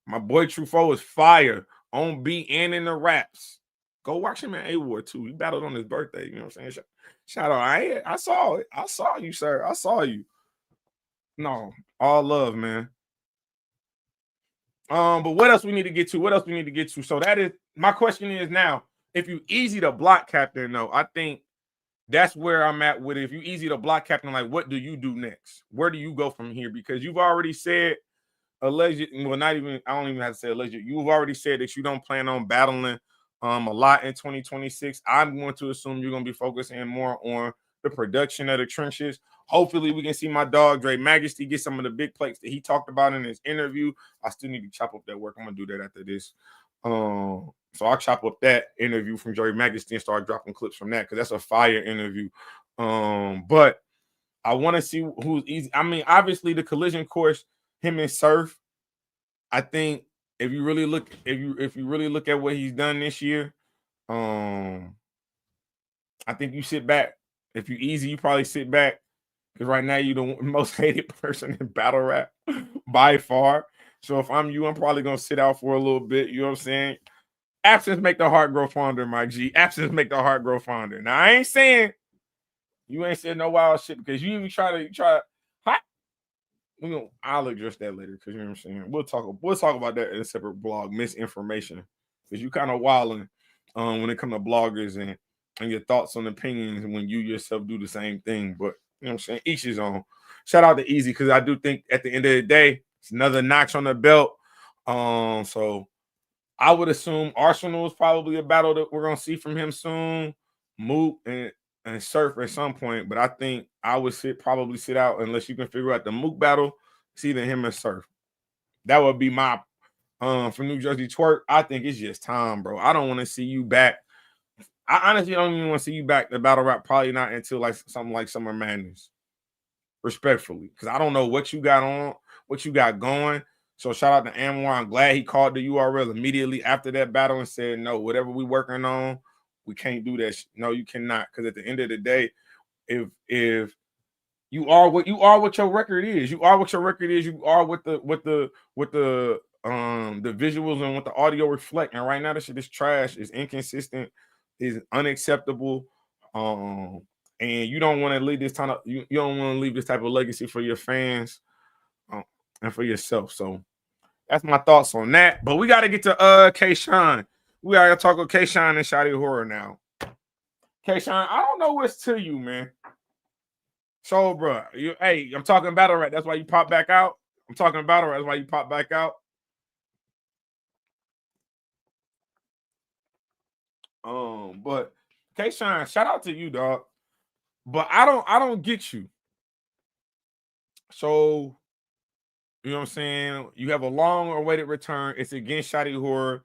My boy True Foe is fire on beat and in the raps. Go watch him at Award too. He battled on his birthday. You know what I'm saying? Shout out. I saw it. I saw you, sir. I saw you. No, all love, man. But what else we need to get to? So that is my question is now, if you Eazy the block captain, though, I think that's where I'm at with it. If you Eazy the block captain, like, what do you do next? Where do you go from here? Because you've already said alleged, well, not even, I don't even have to say alleged. You've already said that you don't plan on battling a lot in 2026. I'm going to assume you're going to be focusing more on the production of the trenches. Hopefully we can see my dog Dre Majesty get some of the big plates that he talked about in his interview. I still need to chop up that work. I'm gonna do that after this. So I'll chop up that interview from Dre Majesty and start dropping clips from that, because that's a fire interview. But I want to see who's Eazy. I mean, obviously the collision course, him and Surf. I think if you really look at what he's done this year, I think you sit back. If you Eazy, you probably sit back, because right now you're the most hated person in battle rap by far. So if I'm you, I'm probably gonna sit out for a little bit. You know what I'm saying? Absence make the heart grow fonder, my G. Absence make the heart grow fonder. Now I ain't saying you ain't saying no wild shit, because you even try. I'll address that later, because you know what I'm saying. We'll talk about that in a separate blog. Misinformation, because you kind of wilding when it comes to bloggers and your thoughts and opinions when you yourself do the same thing. But you know what I'm saying, each his own. Shout out to Eazy, because I do think at the end of the day, it's another notch on the belt. So I would assume Arsenal is probably a battle that we're gonna see from him soon. Moot and and Surf at some point, but I think I would probably sit out unless you can figure out the Mook battle. It's either him or Surf. That would be my from New Jersey Twork. I think it's just time, bro. I don't want to see you back. I honestly don't even want to see you back to battle rap. Probably not until like something like Summer Madness. Respectfully, because I don't know what you got on, what you got going. So shout out to Anwar. I'm glad he called the URL immediately after that battle and said, no, whatever we working on, we can't do that. No, you cannot. Because at the end of the day, if you are what your record is, you are what your record is, you are what the visuals and what the audio reflect. And right now, this shit is trash, is inconsistent, is unacceptable. And you don't want to leave this you don't want to leave this type of legacy for your fans and for yourself. So that's my thoughts on that. But we got to get to K-Shine. We got to talk with K-Shine and Shotty Horror now. K-Shine, I don't know what's to you, man. So, bro, hey, I'm talking battle rap. That's why you pop back out. I'm talking battle rap. That's why you pop back out. But K-Shine, shout out to you, dog. But I don't get you. So, you know what I'm saying? You have a long-awaited return. It's against Shotty Horror.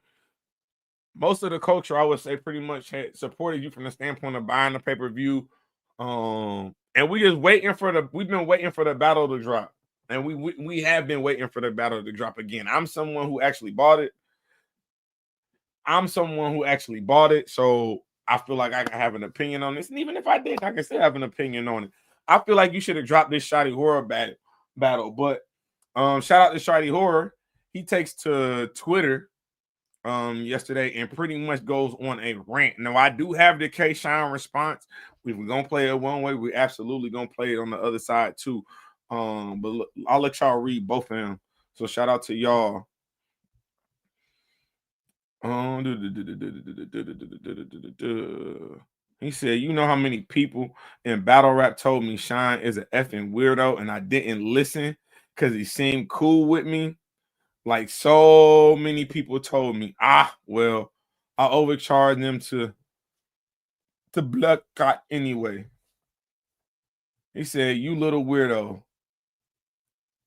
Most of the culture, I would say, pretty much had supported you from the standpoint of buying the pay-per-view. And we've been waiting for the battle to drop. And we have been waiting for the battle to drop again. I'm someone who actually bought it. So I feel like I can have an opinion on this. And even if I did, I can still have an opinion on it. I feel like you should have dropped this Shotty Horror battle. But shout out to Shotty Horror. He takes to Twitter yesterday and pretty much goes on a rant. Now, I do have the K-Shine response. If we're gonna play it one way, we're absolutely gonna play it on the other side too. But look, I'll let y'all read both of them. So shout out to y'all. He said, you know how many people in battle rap told me Shine is an effing weirdo and I didn't listen because he seemed cool with me? Like so many people told me, well, I overcharged them to blood cut anyway. He said, you little weirdo.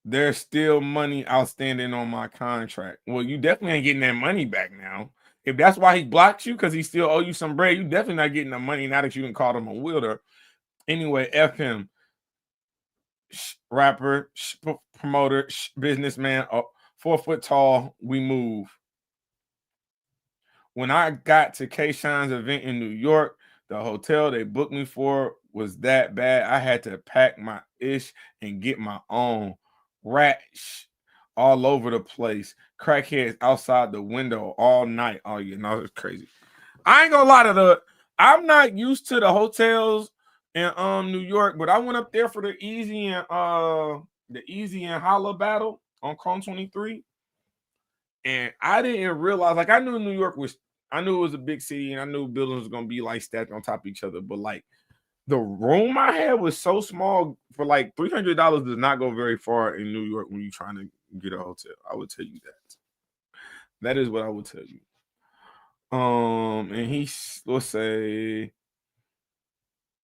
There's still money outstanding on my contract. Well, you definitely ain't getting that money back now. If that's why he blocked you, because he still owe you some bread, you definitely not getting the money now that you can call him a wielder. Anyway, F him. Rapper, promoter, businessman, 4 foot tall, we move. When I got to K-Shine's event in New York, the hotel they booked me for was that bad. I had to pack my ish and get my own. Rats all over the place. Crackheads outside the window all night. Oh, you know, it's crazy. I ain't gonna lie to I'm not used to the hotels in New York, but I went up there for the Eazy and Holla battle on Chrome 23. And I didn't realize, like, I knew New York was, I knew it was a big city, and I knew buildings was gonna be like stacked on top of each other. But like, the room I had was so small. For like $300 does not go very far in New York when you're trying to get a hotel. I would tell you that. That is what I would tell you. And let's say,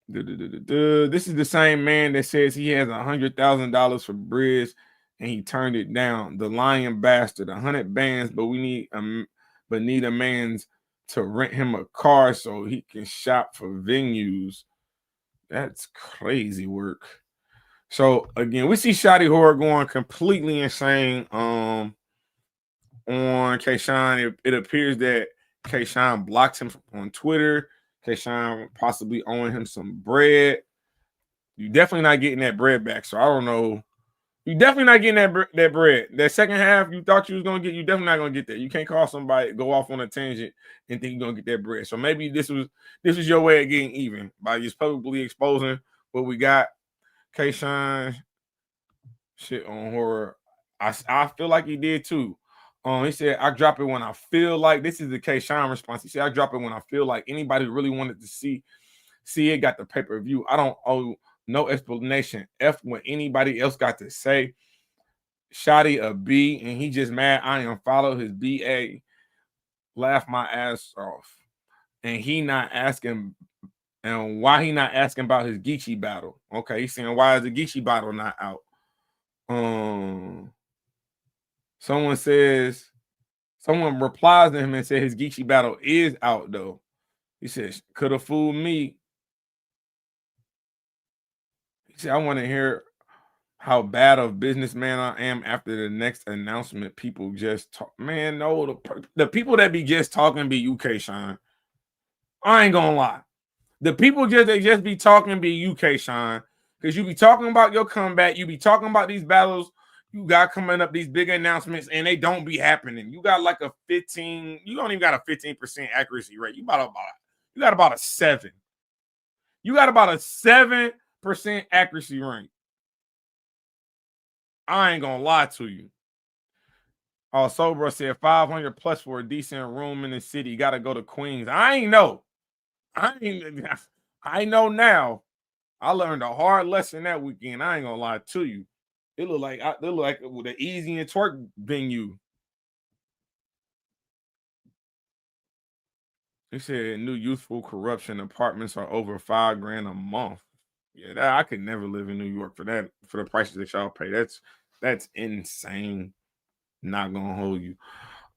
this is the same man that says he has $100,000 for bridge and he turned it down. The lying bastard, 100 bands, but need a man's to rent him a car so he can shop for venues. That's crazy work. So again, we see Shotty Horror going completely insane on K-Shine. It appears that K-Shine blocked him on Twitter. K-Shine possibly owing him some bread. You're definitely not getting that bread back. So I don't know. You're definitely not getting that bread. That second half you thought you was gonna get, you definitely not gonna get that. You can't call somebody, go off on a tangent, and think you're gonna get that bread. So maybe this was your way of getting even by just publicly exposing what we got. K-Shine shit on Horror. I feel like he did too. He said, I drop it when I feel like. This is the K-Shine response. He said, I drop it when I feel like. Anybody who really wanted to see it got the pay-per-view. I don't owe no explanation. F what anybody else got to say. Shotty a B, and he just mad I am follow his BA. Laugh my ass off. And he not asking And why he not asking about his Geechee battle? Okay, he's saying why is the Geechee battle not out? Someone replies to him and said his Geechee battle is out though. He says, could have fooled me. He said, I want to hear how bad of a businessman I am after the next announcement. People just talk. Man, no, the people that be just talking be UK Shine. I ain't gonna lie. The people they just be talking be UK Shine. Because you be talking about your comeback, you be talking about these battles you got coming up, these big announcements, and they don't be happening. You got like a 15, you don't even got a 15% accuracy rate. You got about a 7. You got about a 7% accuracy rate. I ain't gonna lie to you. Oh, Sobra said 500 plus for a decent room in the city. You gotta go to Queens. I know now. I learned a hard lesson that weekend. I ain't gonna lie to you. It looked like the Eazy and Twork venue. He said new youthful corruption apartments are over $5,000 a month. Yeah, I could never live in New York for that, for the prices that y'all pay. That's insane. Not gonna hold you.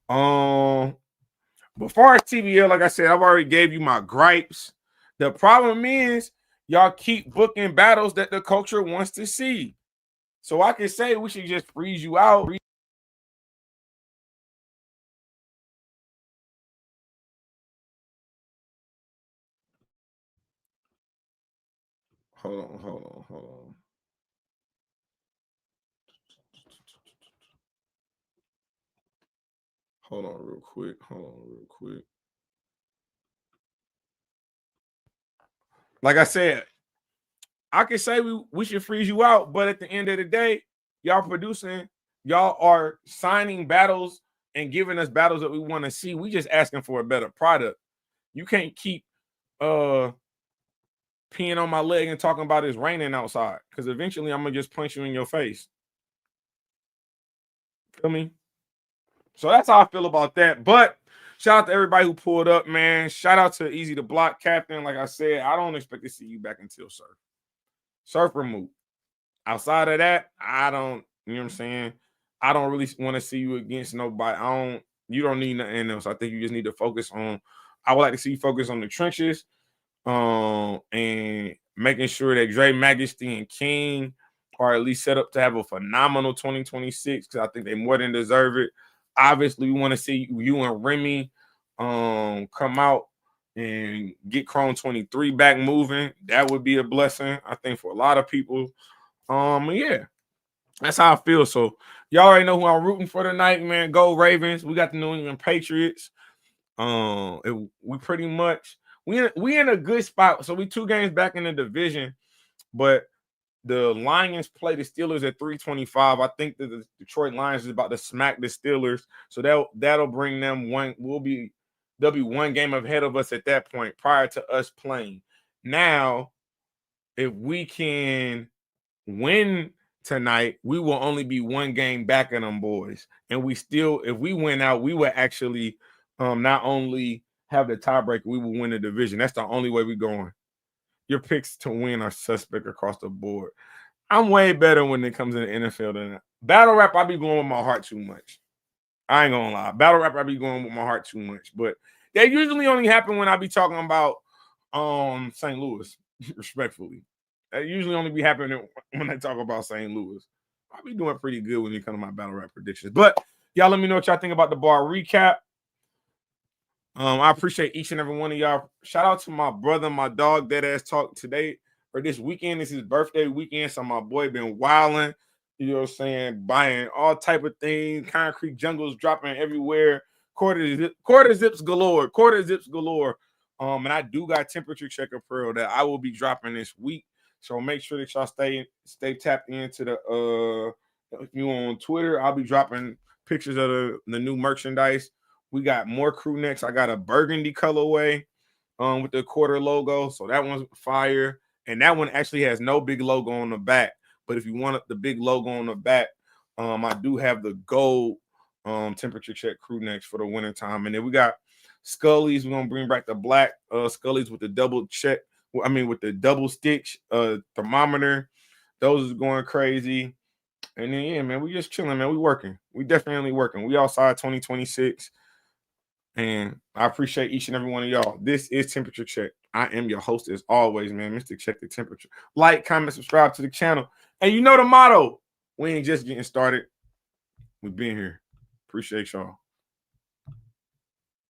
But far as TBL, like I said, I've already gave you my gripes. The problem is y'all keep booking battles that the culture wants to see. So I can say we should just freeze you out. Hold on. Hold on real quick. Like I said, I can say we should freeze you out, but at the end of the day, y'all producing, y'all are signing battles and giving us battles that we want to see. We just asking for a better product. You can't keep peeing on my leg and talking about it's raining outside, because eventually I'm gonna just punch you in your face. Feel me? So that's how I feel about that. But shout out to everybody who pulled up, man. Shout out to Eazy the Block Captain. Like I said, I don't expect to see you back until Surf removed. Outside of that, I don't, you know what I'm saying? I don't really want to see you against nobody. You don't need nothing else. I think you just need to focus on, I would like to see you focus on the trenches, and making sure that Dre Majesty and King are at least set up to have a phenomenal 2026, because I think they more than deserve it. Obviously, we want to see you and Remy come out and get Chrome 23 back moving. That would be a blessing, I think, for a lot of people. Yeah, that's how I feel. So y'all already know who I'm rooting for tonight, man. Go Ravens. We got the New England Patriots. We pretty much we in a good spot. So we 2 games back in the division, but the Lions play the Steelers at 325. I think that the Detroit Lions is about to smack the Steelers. So that'll bring them one. They'll be 1 game ahead of us at that point prior to us playing. Now, if we can win tonight, we will only be 1 game back in them boys. And if we win out, we will actually not only have the tiebreaker, we will win the division. That's the only way we're going. Your picks to win are suspect across the board. I'm way better when it comes to the NFL than that. Battle rap, I be going with my heart too much. I ain't gonna lie. Battle rap, I be going with my heart too much. But they usually only happen when I be talking about St. Louis, respectfully. That usually only be happening when I talk about St. Louis. I'll be doing pretty good when it comes to my battle rap predictions. But y'all let me know what y'all think about the bar recap. I appreciate each and every one of y'all. Shout out to my brother, my dog, Dead Ass Talk today or this weekend. This is his birthday weekend, so my boy been wilding. You know what I'm saying? Buying all type of things. Concrete jungles dropping everywhere. Quarter zips galore. And I do got temperature check apparel that I will be dropping this week. So make sure that y'all stay tapped into the if you on Twitter, I'll be dropping pictures of the new merchandise. We got more crew necks. I got a burgundy colorway with the quarter logo. So that one's fire. And that one actually has no big logo on the back. But if you want the big logo on the back, I do have the gold temperature check crew necks for the wintertime. And then we got Scully's. We're going to bring back the black Scully's with the double check I mean, with the double stitch thermometer, those is going crazy. And then yeah, man, we just chilling, man. We working. We definitely working. We outside 2026. And I appreciate each and every one of y'all. This is Temperature Check. I am your host as always, man. Mr. Check the Temperature. Like, comment, subscribe to the channel. And you know the motto. We ain't just getting started. We've been here. Appreciate y'all.